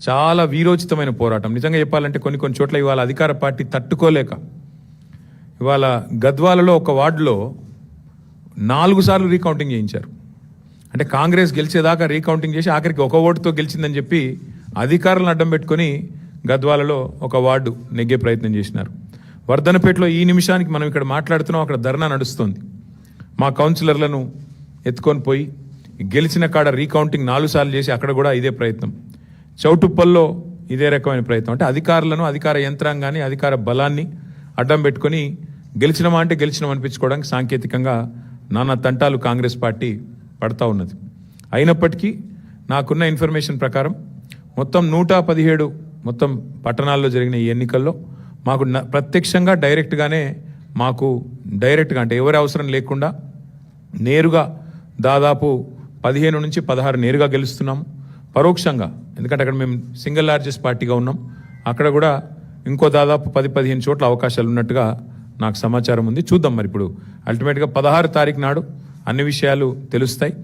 చాలా వీరోచితమైన పోరాటం. నిజంగా చెప్పాలంటే కొన్ని చోట్ల ఇవాళ అధికార పార్టీ తట్టుకోలేక ఇవాళ గద్వాలలో ఒక వార్డులో 4 సార్లు రీకౌంటింగ్ చేయించారు. అంటే కాంగ్రెస్ గెలిచేదాకా రీకౌంటింగ్ చేసి ఆఖరికి ఒక ఓటుతో గెలిచిందని చెప్పి అధికారులను అడ్డం పెట్టుకొని గద్వాలలో ఒక వార్డు నెగ్గే ప్రయత్నం చేసినారు. వర్ధనపేటలో ఈ నిమిషానికి మనం ఇక్కడ మాట్లాడుతున్నాం, అక్కడ ధర్నా నడుస్తుంది. మా కౌన్సిలర్లను ఎత్తుకొని పోయి గెలిచిన కాడ రీకౌంటింగ్ 4 సార్లు చేసి అక్కడ కూడా ఇదే ప్రయత్నం. చౌటుప్పల్లో ఇదే రకమైన ప్రయత్నం. అంటే అధికారులను, అధికార యంత్రాంగాన్ని, అధికార బలాన్ని అడ్డం పెట్టుకొని గెలిచినమా అంటే గెలిచినాం అనిపించుకోవడానికి సాంకేతికంగా నానా తంటాలు కాంగ్రెస్ పార్టీ పడతా ఉన్నది. అయినప్పటికీ నాకున్న ఇన్ఫర్మేషన్ ప్రకారం మొత్తం 117 మొత్తం పట్టణాల్లో జరిగిన ఈ ఎన్నికల్లో మాకు ప్రత్యక్షంగా డైరెక్ట్గానే అంటే ఎవరి అవసరం లేకుండా నేరుగా దాదాపు 15 నుంచి 16 నేరుగా గెలుస్తున్నాము. పరోక్షంగా, ఎందుకంటే అక్కడ మేము సింగిల్ లార్జెస్ట్ పార్టీగా ఉన్నాం, అక్కడ కూడా ఇంకో దాదాపు 10-15 చోట్ల అవకాశాలు ఉన్నట్టుగా నాకు సమాచారం ఉంది. చూద్దాం మరి ఇప్పుడు అల్టిమేట్గా 16 తారీఖు నాడు అన్ని విషయాలు తెలుస్తాయి.